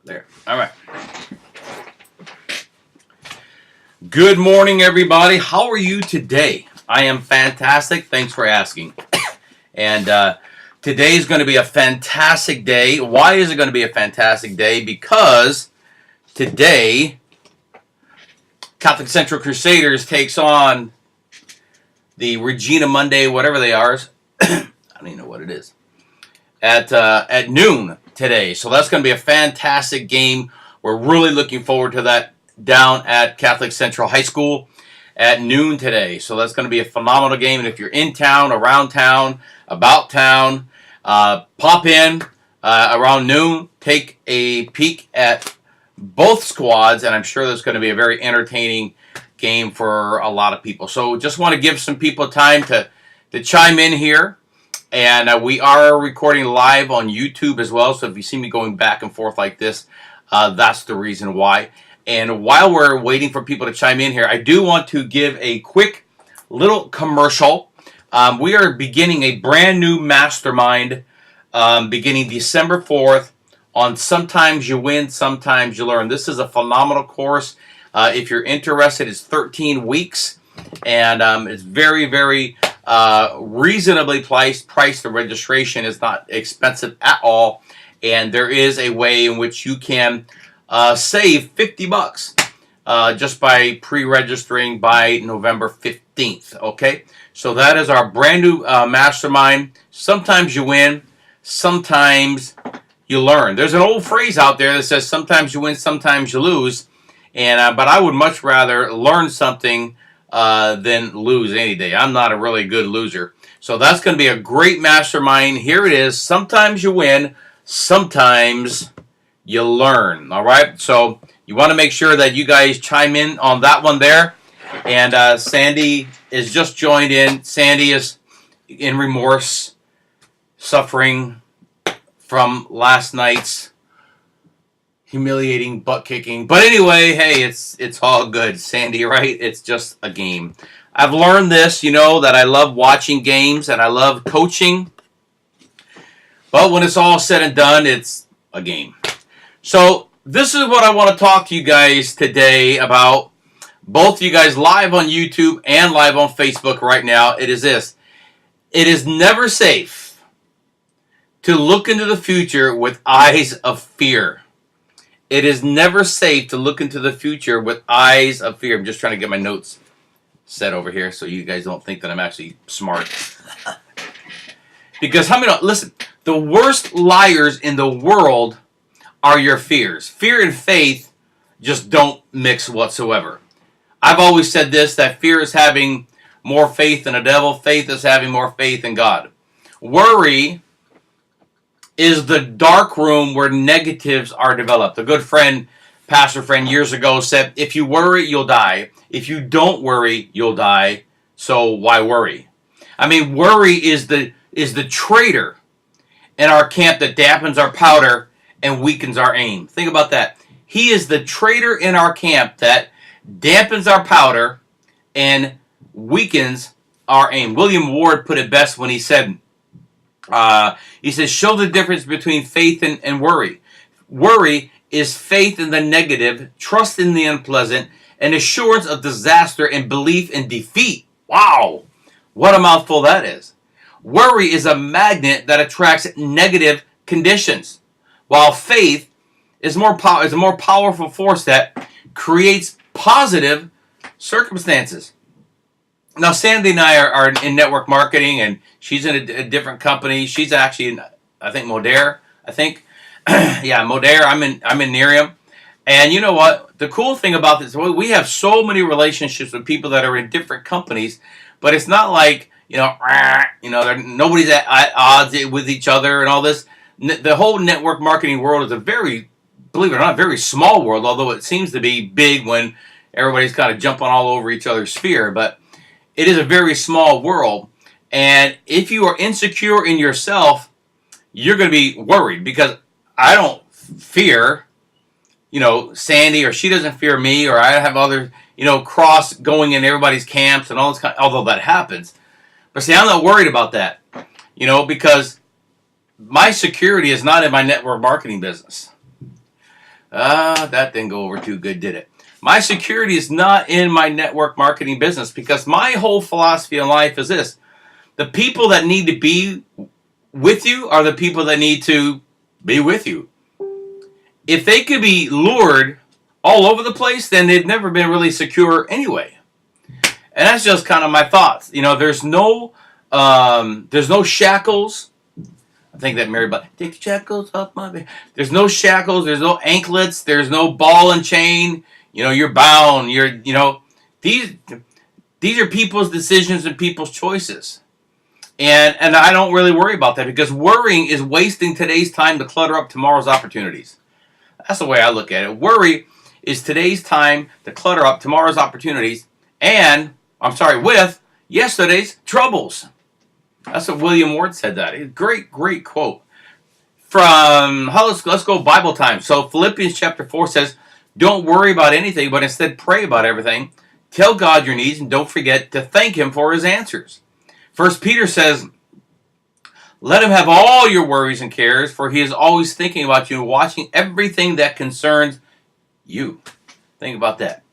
There. All right. Good morning, everybody. How are you today? I am fantastic. Thanks for asking. And today is going to be a fantastic day. Why is it going to be a fantastic day? Because today, Catholic Central Crusaders takes on the Regina Monday, whatever they are. I don't even know what it is. At noon today. So that's going to be a fantastic game. We're really looking forward to that down at Catholic Central High School at noon today. So that's going to be a phenomenal game. And if you're in town, around town, about town, pop in around noon, take a peek at both squads, and I'm sure there's going to be a very entertaining game for a lot of people. So just want to give some people time to chime in here. And we are recording live on YouTube as well, so if you see me going back and forth like this, that's the reason why. And while we're waiting for people to chime in here, I do want to give a quick little commercial. We are beginning a brand new mastermind beginning December 4th on Sometimes You Win, Sometimes You Learn. This is a phenomenal course. If you're interested, it's 13 weeks, and it's very, very reasonably priced. The registration is not expensive at all, and there is a way in which you can save $50 just by pre-registering by November 15th. Okay, so that is our brand new mastermind. Sometimes you win, sometimes you learn. There's an old phrase out there that says sometimes you win, sometimes you lose, and but I would much rather learn something than lose any day. I'm not a really good loser. So that's going to be a great mastermind. Here it is. Sometimes you win, sometimes you learn. All right? So you want to make sure that you guys chime in on that one there. And Sandy is just joined in. Sandy is in remorse, suffering from last night's humiliating butt kicking. But anyway, hey, it's all good, Sandy, right? It's just a game. I've learned this, that I love watching games and I love coaching. But when it's all said and done, it's a game. So this is what I want to talk to you guys today about. Both of you guys live on YouTube and live on Facebook right now. It is this. It is never safe to look into the future with eyes of fear. It is never safe to look into the future with eyes of fear. I'm just trying to get my notes set over here so you guys don't think that I'm actually smart. Because how many, listen, the worst liars in the world are your fears. Fear and faith just don't mix whatsoever. I've always said this, that fear is having more faith in the devil. Faith is having more faith in God. Worry is the dark room where negatives are developed. A good friend, pastor friend years ago said, if you worry, you'll die. If you don't worry, you'll die. So why worry? I mean, worry is the traitor in our camp that dampens our powder and weakens our aim. Think about that. He is the traitor in our camp that dampens our powder and weakens our aim. William Ward put it best when he said, show the difference between faith and worry. Worry is faith in the negative, trust in the unpleasant, and assurance of disaster and belief in defeat. Wow, what a mouthful that is. Worry is a magnet that attracts negative conditions, while faith is a more powerful force that creates positive circumstances. Now, Sandy and I are in network marketing, and she's in a different company. She's actually in, I think, Modere. I think, yeah, Modere. I'm in Nerium. And you know what? The cool thing about this, we have so many relationships with people that are in different companies, but it's not like nobody's at odds with each other and all this. The whole network marketing world is a very, believe it or not, very small world. Although it seems to be big when everybody's kind of jumping all over each other's sphere, but it is a very small world, and if you are insecure in yourself, you're going to be worried, because I don't fear, Sandy, or she doesn't fear me, or I have other, cross going in everybody's camps and all this although that happens. But see, I'm not worried about that, because my security is not in my network marketing business. That didn't go over too good, did it? My security is not in my network marketing business, because my whole philosophy in life is this: the people that need to be with you are the people that need to be with you. If they could be lured all over the place, then they've never been really secure anyway. And that's just kind of my thoughts. There's no shackles. I think that Mary Blige, take the shackles off my back. There's no shackles. There's no anklets. There's no ball and chain. You're bound. These are people's decisions and people's choices. And I don't really worry about that, because worrying is wasting today's time to clutter up tomorrow's opportunities. That's the way I look at it. Worry is today's time to clutter up tomorrow's opportunities with yesterday's troubles. That's what William Warts said that. Great quote. Let's go Bible time. So Philippians chapter 4 says, don't worry about anything, but instead pray about everything. Tell God your needs, and don't forget to thank Him for His answers. 1 Peter says, let Him have all your worries and cares, for He is always thinking about you and watching everything that concerns you. Think about that.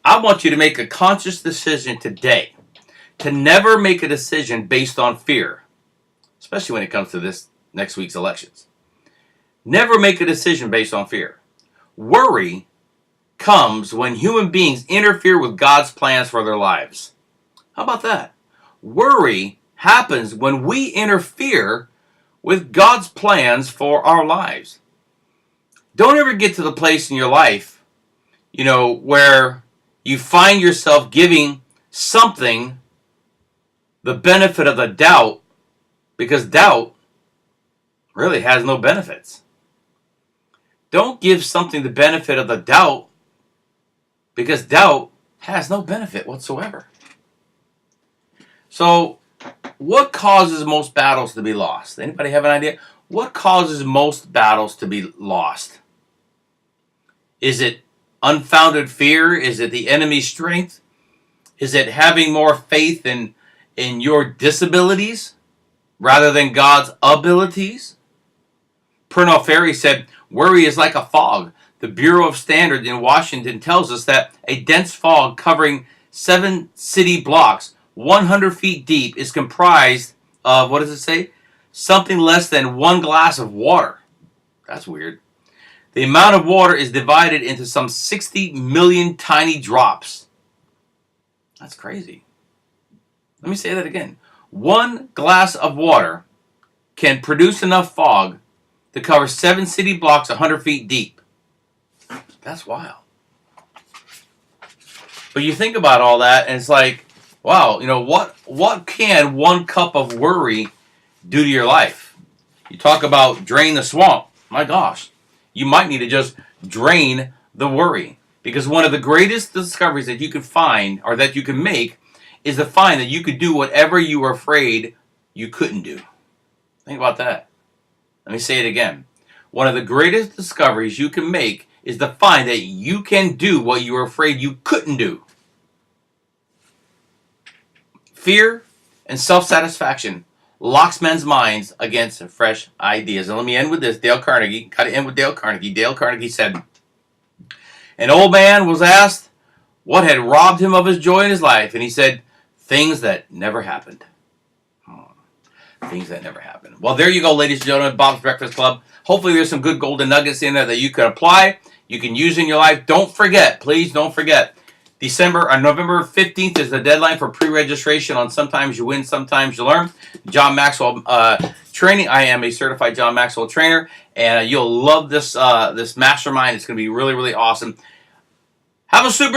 I want you to make a conscious decision today to never make a decision based on fear, especially when it comes to this next week's elections. Never make a decision based on fear. Worry comes when human beings interfere with God's plans for their lives. How about that? Worry happens when we interfere with God's plans for our lives. Don't ever get to the place in your life, where you find yourself giving something the benefit of the doubt, because doubt really has no benefits. Don't give something the benefit of the doubt, because doubt has no benefit whatsoever. So, what causes most battles to be lost? Anybody have an idea? What causes most battles to be lost? Is it unfounded fear? Is it the enemy's strength? Is it having more faith in your disabilities rather than God's abilities? Pernell Ferry said, worry is like a fog. The Bureau of Standards in Washington tells us that a dense fog covering 7 city blocks, 100 feet deep, is comprised of, what does it say? Something less than 1 glass of water. That's weird. The amount of water is divided into some 60 million tiny drops. That's crazy. Let me say that again. 1 glass of water can produce enough fog to cover 7 city blocks 100 feet deep. That's wild. But you think about all that, and it's like, wow, what can 1 cup of worry do to your life? You talk about drain the swamp. My gosh. You might need to just drain the worry. Because one of the greatest discoveries that you can find, or that you can make, is to find that you could do whatever you were afraid you couldn't do. Think about that. Let me say it again. One of the greatest discoveries you can make is to find that you can do what you were afraid you couldn't do. Fear and self-satisfaction locks men's minds against fresh ideas. And let me end with this. Dale Carnegie. Got to end with Dale Carnegie. Dale Carnegie said, an old man was asked what had robbed him of his joy in his life. And he said, things that never happened. Things that never happened. Well, there you go, ladies and gentlemen. Bob's Breakfast Club. Hopefully there's some good golden nuggets in there that you can apply. You can use in your life. Don't forget. Please don't forget. November 15th is the deadline for pre-registration on Sometimes You Win, Sometimes You Learn. John Maxwell training. I am a certified John Maxwell trainer, and you'll love this mastermind. It's going to be really, really awesome. Have a super